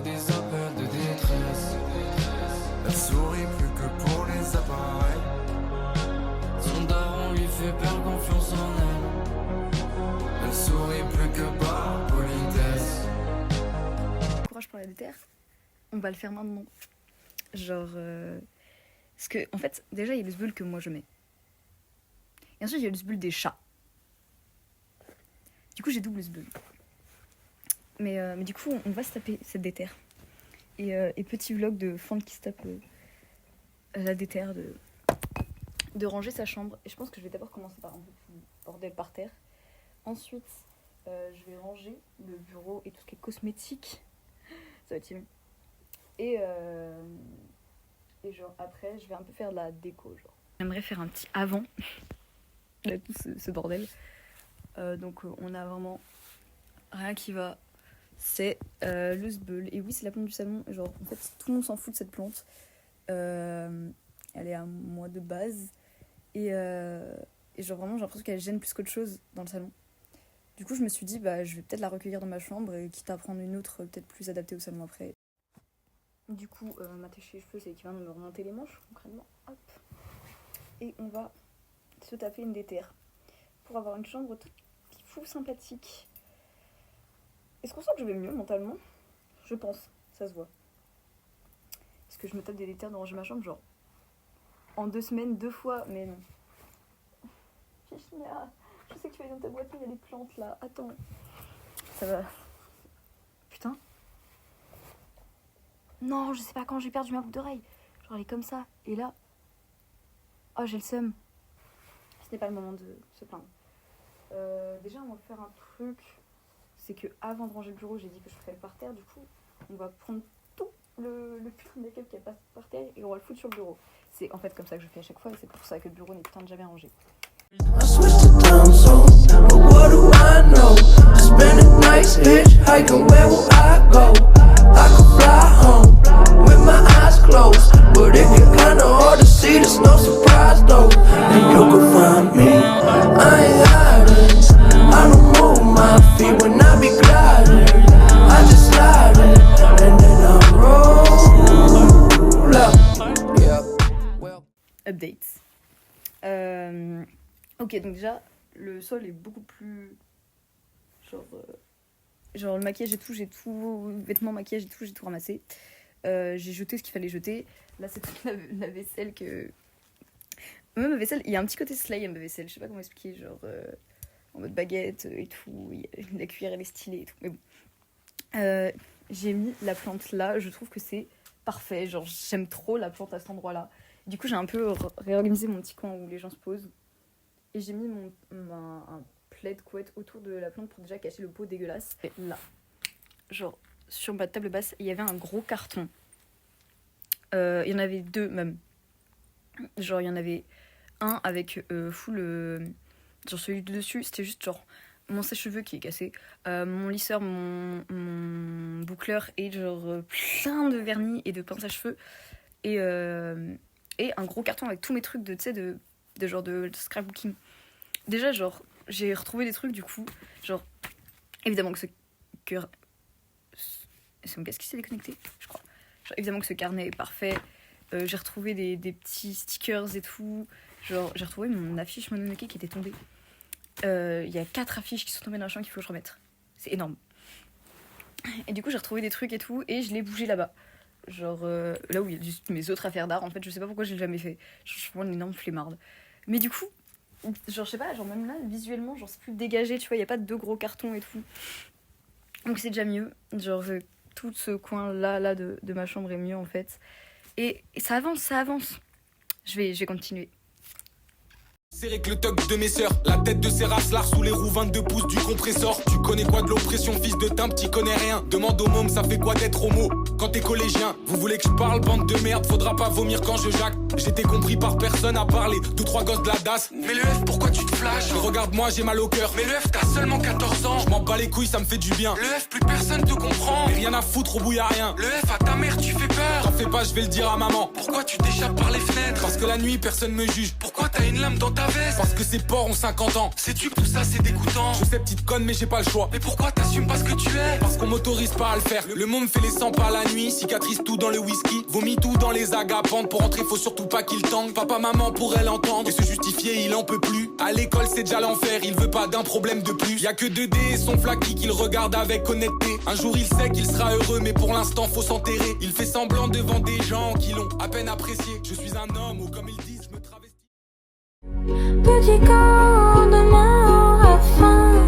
des appels de détresse. Elle sourit plus que pour les appareils. Son daron lui fait perdre confiance en elle. Elle sourit plus que par politesse. Courage pour la déterre. On va le faire maintenant. Genre... Parce que, en fait, déjà, il y a le sbull que moi je mets. Et ensuite, il y a le sbull des chats. Du coup, j'ai double sbull. Mais du coup, on va se taper cette déterre. Et petit vlog de Fante qui se tape la déterre, de ranger sa chambre. Et je pense que je vais d'abord commencer par un peu de bordel par terre. Ensuite, je vais ranger le bureau et tout ce qui est cosmétique. Ça va être long. Et genre après, je vais un peu faire de la déco. Genre. J'aimerais faire un petit avant de tout ce bordel. Donc on a vraiment rien qui va. C'est le sbull. Et oui, c'est la plante du salon. Genre, en fait, tout le monde s'en fout de cette plante. Elle est à moi de base. Et genre, vraiment, j'ai l'impression qu'elle gêne plus qu'autre chose dans le salon. Du coup, je me suis dit, bah, je vais peut-être la recueillir dans ma chambre, et quitte à prendre une autre, peut-être plus adaptée au salon après. Du coup, m'attacher les cheveux, c'est l'équivalent de me remonter les manches, concrètement. Hop. Et on va se taper une déterre pour avoir une chambre toute fou sympathique. Est-ce qu'on sent que je vais mieux mentalement? Je pense, ça se voit. Est-ce que je me tape des déterres de ranger ma chambre, genre en 2 semaines, 2 fois? Mais non. Chichia, je sais que tu vas aller dans ta boîte, mais il y a des plantes là. Attends. Ça va. Putain. Non, je sais pas quand j'ai perdu ma boucle d'oreille. Genre elle est comme ça. Et là. Oh, j'ai le seum. Ce n'est pas le moment de se plaindre. Déjà, on va faire un truc. C'est que avant de ranger le bureau, j'ai dit que je ferais le parterre. Du coup, on va prendre tout le putain de make-up qui passe par terre et on va le foutre sur le bureau. C'est en fait comme ça que je fais à chaque fois et c'est pour ça que le bureau n'est putain de jamais rangé. I switched to time zone, but what do I know? Just spend a nice hitchhiking, where will I go? I could fly home with my eyes closed, but it get kinda hard to see, there's no surprise though. And you can find me, I ain't hiding, I don't move my feet when I be gliding. I just slide it, and then I roll up. Yeah, well. Updates. Ok, donc déjà, le sol est beaucoup plus... Genre le maquillage et tout, j'ai tout... Vêtements, maquillage et tout, j'ai tout ramassé. J'ai jeté ce qu'il fallait jeter. Là, c'est toute la vaisselle que... Même ma vaisselle, il y a un petit côté slay à ma vaisselle. Je sais pas comment expliquer, genre... en mode baguette et tout. La cuillère, elle est stylée et tout. Mais bon. J'ai mis la plante là. Je trouve que c'est parfait. Genre, j'aime trop la plante à cet endroit-là. Du coup, j'ai un peu réorganisé mon petit coin où les gens se posent. Et j'ai mis un plaid couette autour de la plante pour déjà cacher le pot dégueulasse. Et là, genre, sur ma table basse, il y avait un gros carton. Il y en avait 2 même. Genre, il y en avait un avec full... genre, celui de dessus, c'était juste genre mon sèche-cheveux qui est cassé, mon lisseur, mon boucleur et genre plein de vernis et de pince à cheveux. Et un gros carton avec tous mes trucs de genre de scrapbooking. Déjà, genre, j'ai retrouvé des trucs du coup. Genre, évidemment que c'est mon casque qui s'est déconnecté, je crois. Genre, évidemment que ce carnet est parfait. J'ai retrouvé des petits stickers et tout. Genre, j'ai retrouvé mon affiche Mononoke qui était tombée. Il y a 4 affiches qui sont tombées dans la chambre qu'il faut que je remette. C'est énorme. Et du coup, j'ai retrouvé des trucs et tout, et je l'ai bougé là-bas. Genre, là où il y a juste mes autres affaires d'art, en fait, je sais pas pourquoi je l'ai jamais fait. Je suis vraiment une énorme flemmarde. Mais du coup, genre, je sais pas, genre, même là, visuellement, genre, c'est plus dégagé, tu vois, il y a pas de 2 gros cartons et tout. Donc, c'est déjà mieux. Genre, tout ce coin-là de ma chambre est mieux, en fait. Et ça avance, ça avance. Je vais continuer. C'est avec le toc de mes sœurs, la tête de ces racelars sous les roues 22 pouces du compresseur. Tu connais quoi de l'oppression, fils de timbre, t'y connais rien. Demande au môme, ça fait quoi d'être homo quand t'es collégien? Vous voulez que je parle, bande de merde, faudra pas vomir quand je jacque. J'étais compris par personne à parler, 2-3 gosses de la DAS. Mais le F, pourquoi tu te flashes? Regarde-moi, j'ai mal au cœur. Mais le F, t'as seulement 14 ans. Je m'en bats les couilles, ça me fait du bien. Le F, plus personne te comprend. Mais rien à foutre, au bout y'a rien. Le F, à ta mère, tu fais peur. peur. T'en fais pas, je vais le dire à maman. Pourquoi tu t'échappes par les fenêtres? Parce que la nuit personne me juge. Pourquoi t'as une lame dans ta veste? Parce que ces porcs ont 50 ans. Sais-tu que tout ça c'est dégoûtant? Je sais petite conne mais j'ai pas le choix. Mais pourquoi t'assumes pas ce que tu es? Parce qu'on m'autorise pas à le faire. Le monde fait les 100 pas la nuit. Cicatrice tout dans le whisky. Vomis tout dans les agapantes. Pour entrer faut surtout pas qu'il tangue. Papa maman pourrait l'entendre et se justifier il en peut plus. À l'école c'est déjà l'enfer. Il veut pas d'un problème de plus. Y'a que 2D et son flaky qu'il regarde avec honnêteté. Un jour il sait qu'il sera heureux mais pour l'instant faut s'enterrer. Il fait semblant devant des gens qui l'ont à peine apprécié. Je suis un homme ou comme ils disent je me travestis. Petit corps demain aura faim.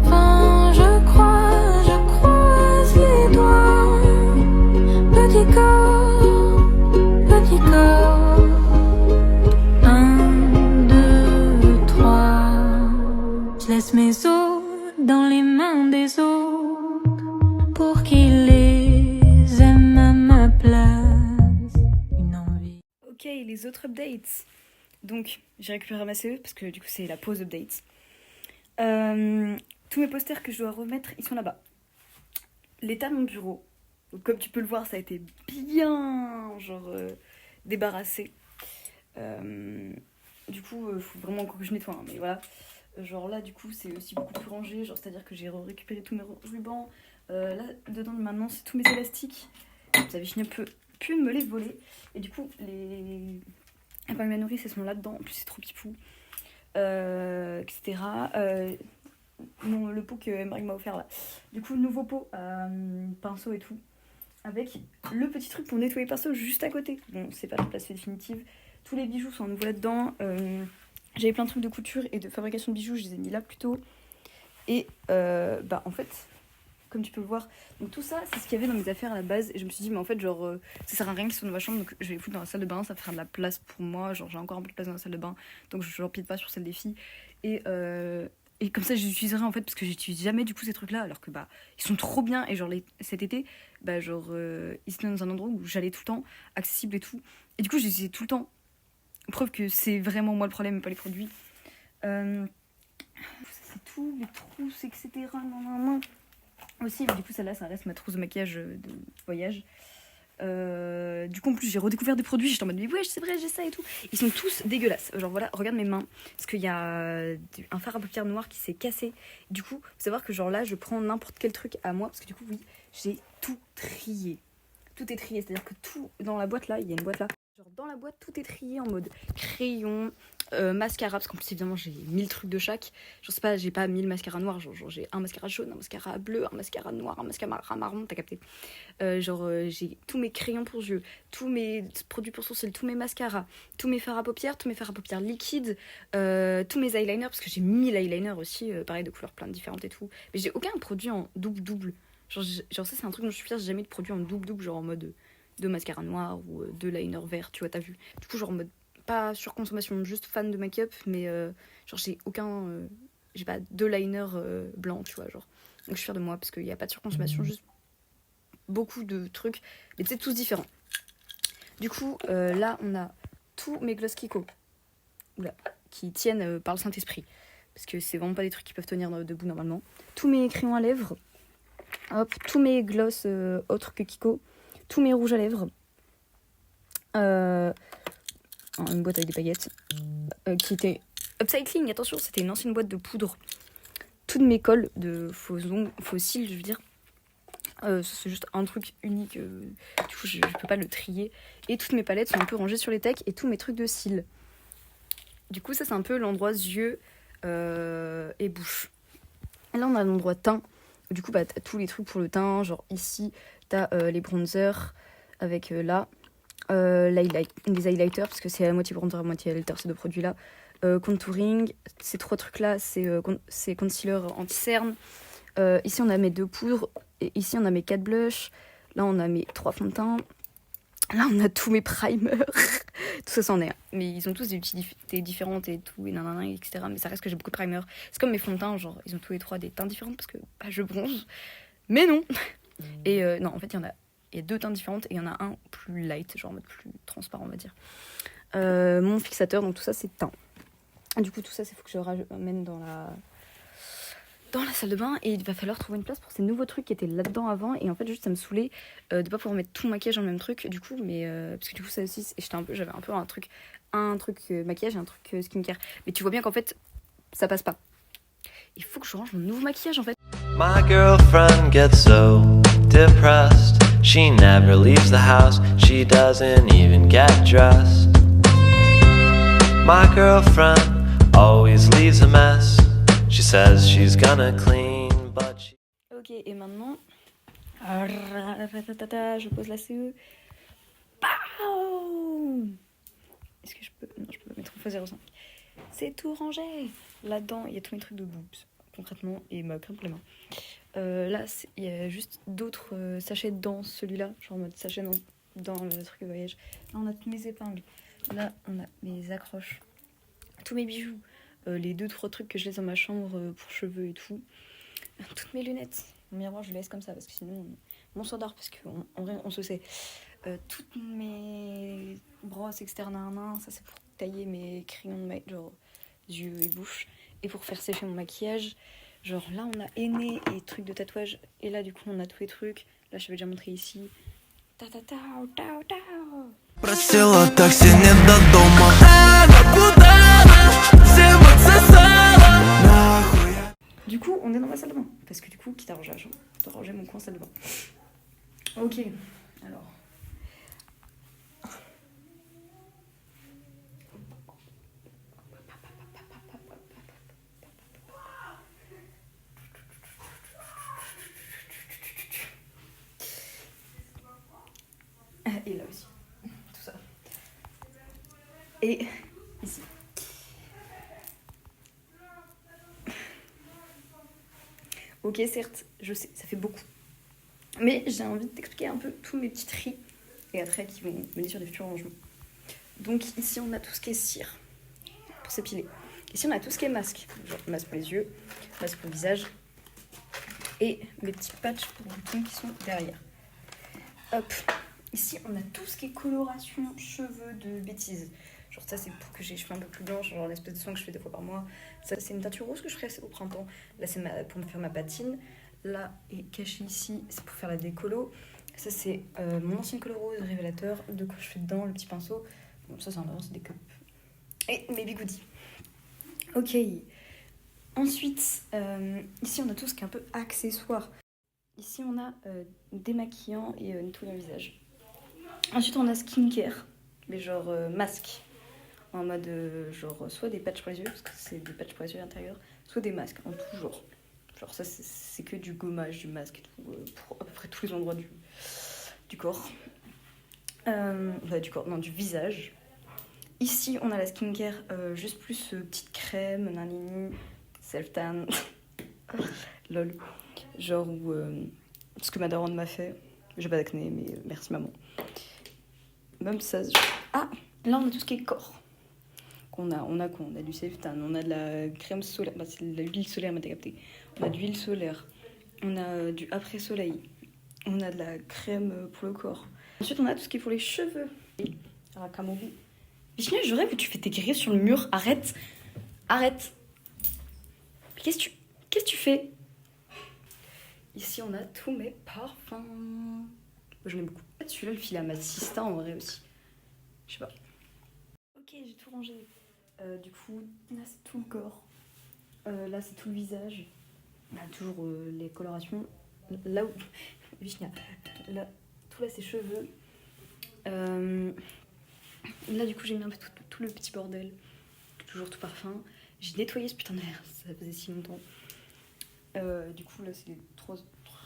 Enfin, je croise les doigts. Petit corps. 1, 2, 3. Je laisse mes os dans les mains des autres pour qu'ils les aiment à ma place. Une envie. Ok, les autres updates. Donc, j'ai récupéré ma CE parce que du coup, c'est la pause update. Tous mes posters que je dois remettre, ils sont là-bas. L'état de mon bureau, donc, comme tu peux le voir, ça a été bien débarrassé. Du coup, faut vraiment encore que je nettoie, hein, mais voilà. Genre là, du coup, c'est aussi beaucoup plus rangé. Genre, c'est-à-dire que j'ai récupéré tous mes rubans. Là, dedans, maintenant, c'est tous mes élastiques. Ça avait fini un peu pu me les voler. Et du coup, les ma nourrice, elles sont là-dedans. En plus, c'est trop pipou. Etc. Le pot que Emmerich m'a offert là. Du coup, nouveau pot, pinceau et tout. Avec le petit truc pour nettoyer le pinceau juste à côté. Bon, c'est pas la place définitive. Tous les bijoux sont à nouveau là-dedans. J'avais plein de trucs de couture et de fabrication de bijoux, je les ai mis là plutôt. Et en fait, comme tu peux le voir, donc tout ça, c'est ce qu'il y avait dans mes affaires à la base. Et je me suis dit, mais en fait, ça sert à rien qu'ils soient dans ma chambre, donc je vais les foutre dans la salle de bain, ça va faire de la place pour moi. Genre, j'ai encore un peu de place dans la salle de bain, donc je n'empiète pas sur celle des filles. Et comme ça, je les utiliserai en fait, parce que j'utilise jamais du coup ces trucs-là, alors que ils sont trop bien. Et genre, cet été, ils étaient dans un endroit où j'allais tout le temps, accessible et tout. Et du coup, je les utilisais tout le temps. Preuve que c'est vraiment moi le problème et pas les produits. C'est tout, les trousses, etc. Non. Aussi, du coup, celle-là, ça reste ma trousse de maquillage de voyage. Du coup, en plus, j'ai redécouvert des produits. J'étais en mode, mais ouais, c'est vrai, j'ai ça et tout. Ils sont tous dégueulasses. Genre, voilà, regarde mes mains. Parce qu'il y a un fard à paupières noir qui s'est cassé. Du coup, faut savoir que, genre là, je prends n'importe quel truc à moi. Parce que, du coup, oui, j'ai tout trié. Tout est trié. C'est-à-dire que tout dans la boîte là, il y a une boîte là. Genre, dans la boîte, tout est trié en mode crayon, mascara, parce qu'en plus, évidemment, j'ai 1000 trucs de chaque. Je sais pas, j'ai pas 1000 mascaras noirs. Genre j'ai un mascara jaune, un mascara bleu, un mascara noir, un mascara marron, t'as capté. J'ai tous mes crayons pour yeux, tous mes produits pour sourcils, tous mes mascaras, tous mes fards à paupières, liquides, tous mes eyeliners, parce que j'ai 1000 eyeliners aussi, pareil, de couleurs plein de différentes et tout. Mais j'ai aucun produit en double-double. Genre ça, c'est un truc dont je suis fière, j'ai jamais de produit en double-double, genre en mode de mascara noir ou de liner vert, tu vois, t'as vu. Du coup, genre en mode pas surconsommation, juste fan de make-up, mais genre j'ai pas deux liners blancs, tu vois, genre. Donc je suis fière de moi parce qu'il n'y a pas de surconsommation, juste beaucoup de trucs, mais c'est tous différents. Du coup, là, on a tous mes gloss Kiko, qui tiennent par le Saint-Esprit, parce que c'est vraiment pas des trucs qui peuvent tenir debout normalement. Tous mes crayons à lèvres, hop, tous mes gloss autres que Kiko, tous mes rouges à lèvres, une boîte avec des paillettes, qui était upcycling, attention, c'était une ancienne boîte de poudre. Toutes mes colles de fossiles, je veux dire. C'est juste un truc unique, du coup je peux pas le trier. Et toutes mes palettes sont un peu rangées sur les techs et tous mes trucs de cils. Du coup ça c'est un peu l'endroit yeux et bouche. Et là on a l'endroit teint. Du coup t'as tous les trucs pour le teint, genre ici t'as les bronzers avec les highlighters, parce que c'est à moitié bronzer, à moitié highlighter ces deux produits là. Contouring, ces trois trucs là c'est concealer anti-cerne. Ici on a mes 2 poudres, et ici on a mes 4 blushs, là on a mes 3 fonds de teint, là on a tous mes primers. Tout ça c'en est, mais ils ont tous des utilités différentes et tout, et nanana, etc. Mais ça reste que j'ai beaucoup de primers. C'est comme mes fonds de teint, genre ils ont tous les 3 des teintes différentes parce que je bronze, mais non. Et non, en fait il y a 2 teintes différentes et il y en a un plus light, genre en mode plus transparent on va dire. Mon fixateur, donc tout ça c'est teint. Du coup tout ça il faut que je ramène dans dans la salle de bain et il va falloir trouver une place pour ces nouveaux trucs qui étaient là-dedans avant. Et en fait, juste ça me saoulait de pas pouvoir mettre tout le maquillage dans le même truc. Du coup, mais parce que du coup, ça aussi, j'avais un peu un truc maquillage et un truc skincare. Mais tu vois bien qu'en fait, ça passe pas. Il faut que je range mon nouveau maquillage en fait. My girlfriend gets so depressed. She never leaves the house. She doesn't even get dressed. My girlfriend always leaves a mess. She says she's gonna clean, but she... Ok, et maintenant, je pose la CE. Pow. Est-ce que je peux... Non, je peux pas mettre en x 0,5. C'est tout rangé. Là-dedans, il y a tous mes trucs de boobs, concrètement, et ma crème pour les mains. Là, il y a juste d'autres sachets dans celui-là, genre en mode sachet dans le truc de voyage. Là, on a toutes mes épingles. Là, on a mes accroches. Tous mes bijoux. Les 2-3 trucs que je laisse dans ma chambre pour cheveux et tout. Toutes mes lunettes. Mon miroir, je le laisse comme ça, parce que sinon, on s'en dort, parce qu'en vrai, on se sait. Toutes mes brosses, etc. Ça, c'est pour tailler mes crayons de make, genre yeux et bouche. Et pour faire sécher mon maquillage. Genre là, on a aîné et trucs de tatouage. Et là, du coup, on a tous les trucs. Là, je t'avais déjà montré ici. Просила такси не до дома. Куда она сегодня сосала? Нахуя? Du coup, on est dans ma salle de bain. Parce que du coup, quitte à ranger la chambre, je dois ranger mon coin salle de bain. Ok, alors. Et là aussi, tout ça. Et ici. Ok, certes, je sais, ça fait beaucoup. Mais j'ai envie de t'expliquer un peu tous mes petits tris et attraits qui vont mener sur des futurs rangements. Donc ici, on a tout ce qui est cire pour s'épiler. Ici, on a tout ce qui est masque. Genre masque pour les yeux, masque pour le visage. Et mes petits patchs pour boutons qui sont derrière. Hop. Ici, on a tout ce qui est coloration, cheveux de bêtises. Genre ça, c'est pour que j'ai les cheveux un peu plus blancs, genre l'espèce de soin que je fais 2 fois par mois. Ça, c'est une teinture rose que je ferai au printemps. Là, c'est pour me faire ma patine. Là, et caché ici, c'est pour faire la décolo. Ça, c'est mon ancienne colo rose révélateur. De quoi je fais dedans, le petit pinceau. Bon, ça, c'est c'est des cups. Et mes bigoudis. Ok. Ensuite, ici, on a tout ce qui est un peu accessoire. Ici, on a démaquillant et nettoyant le visage. Ensuite, on a skincare, mais genre masque. En mode genre soit des patchs pour les yeux, parce que c'est des patchs pour les yeux à l'intérieur, soit des masques en tout genre. Genre ça, c'est que du gommage, du masque et tout, pour à peu près tous les endroits du corps. Du corps, non, du visage. Ici, on a la skincare, juste plus petite crème, nanini, self-tan, lol. Genre ce que ma daronne m'a fait. J'ai pas d'acné, mais merci maman. Même ça. Ah, là on a tout ce qui est corps. On a du self-tan, on a de la crème solaire, bah, c'est de l'huile solaire, mais t'as capté. On a de l'huile solaire, on a du après-soleil, on a de la crème pour le corps. Ensuite, on a tout ce qui est pour les cheveux. Rakamori. Virginia, je rêve que tu fais tes griffes sur le mur. Arrête. Qu'est-ce que tu fais? Ici, on a tous mes parfums. J'en ai beaucoup. Celui-là, le fil à ma sista en vrai aussi. Je sais pas. Ok, j'ai tout rangé. Du coup, là, c'est tout le corps. Là, c'est tout le visage. On a toujours les colorations. Là où... Vishnia. Là, tout là, c'est cheveux. Là, du coup, j'ai mis un peu tout le petit bordel. Toujours tout parfum. J'ai nettoyé ce putain d'air. Ça faisait si longtemps. Du coup, là, c'est les 3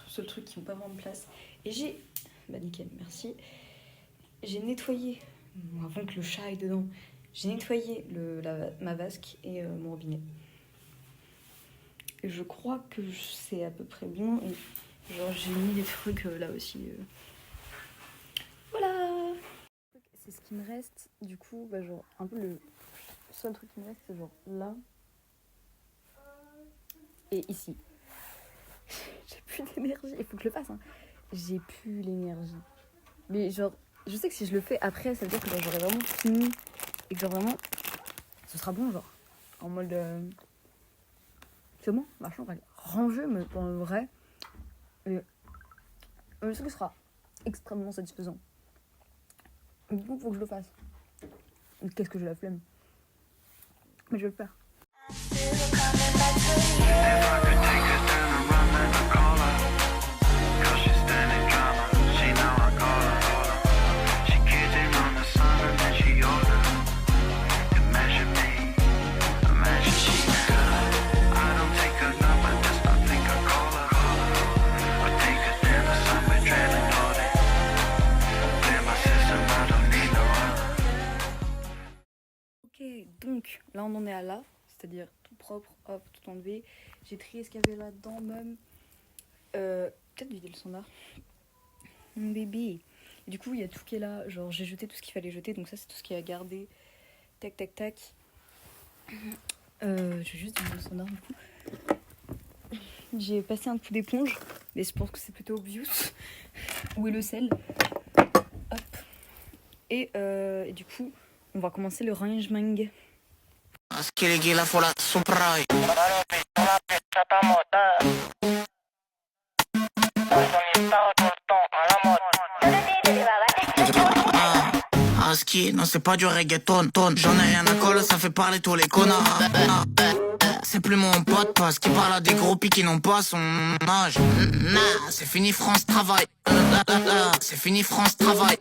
seuls trucs qui n'ont pas vraiment de place. Et j'ai... Bah, nickel, merci. J'ai nettoyé, avant que le chat aille dedans, j'ai nettoyé ma vasque et mon robinet. Et je crois que c'est à peu près bon. Et genre, j'ai mis des trucs là aussi. Voilà. C'est ce qui me reste. Du coup, bah, genre, un peu le seul truc qui me reste, c'est genre là. Et ici. J'ai plus d'énergie. Il faut que je le fasse, hein. J'ai plus l'énergie. Mais genre, je sais que si je le fais après, ça veut dire que genre, j'aurai vraiment fini. Et que genre vraiment, ce sera bon, genre. En mode... C'est bon, ma chambre, elle est rangé, mais en vrai. Et je sais que ce sera extrêmement satisfaisant. Du coup, il faut que je le fasse. Qu'est-ce que j'ai la flemme. Mais je vais le faire. Ok, donc là on en est à là, c'est-à-dire tout propre, hop, tout enlevé. J'ai trié ce qu'il y avait là-dedans même. Peut-être vider le standard. Mon bébé. Et du coup, il y a tout qui est là. Genre, j'ai jeté tout ce qu'il fallait jeter, donc ça, c'est tout ce qui est à garder. Tac, tac, tac. J'ai juste vider le standard du coup. J'ai passé un coup d'éponge, mais je pense que c'est plutôt obvious. Où est le sel? Hop. Et du coup, on va commencer le rangement. Ski, non c'est pas du reggaeton, j'en ai rien à coller, ça fait parler tous les connards. C'est plus mon pote parce qu'il parle à des groupies qui n'ont pas son âge. C'est fini France travail. C'est fini France travail.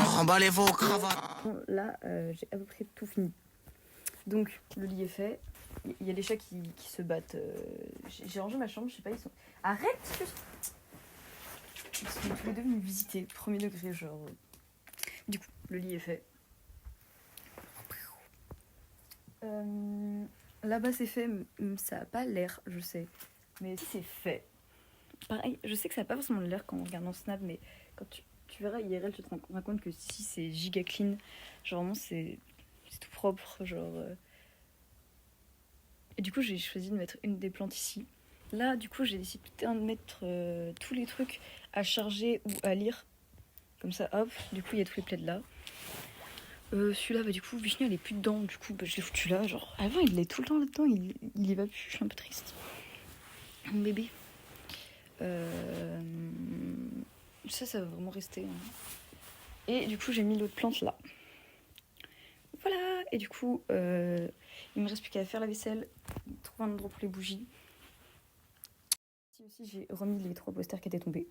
Remballez vos cravates. Là, j'ai à peu près tout fini. Donc, le lit est fait. Il y a les chats qui se battent. J'ai rangé ma chambre, je sais pas, ils sont... Arrête! Ils sont tous les deux venus visiter, premier degré, genre... Du coup, le lit est fait. Là-bas, c'est fait, ça a pas l'air, je sais. Mais si c'est fait... Pareil, je sais que ça a pas forcément l'air quand on regarde en Snap, mais quand tu verras IRL, tu te rends compte que si c'est giga clean. Genre vraiment, c'est tout propre, genre... Et du coup, j'ai choisi de mettre une des plantes ici. Là, du coup, j'ai décidé de mettre tous les trucs à charger ou à lire. Comme ça, hop, du coup, il y a tous les plaids là. Celui-là, bah, du coup, Vishnu, elle est plus dedans. Du coup, bah, je l'ai foutu là. Genre, avant, il est tout le temps là-dedans. Il y va plus. Je suis un peu triste. Mon bébé. Ça va vraiment rester. Hein. Et du coup, j'ai mis l'autre plante là. Voilà. Et du coup, il me reste plus qu'à faire la vaisselle, trouver un endroit pour les bougies. Ici aussi, j'ai remis les 3 posters qui étaient tombés.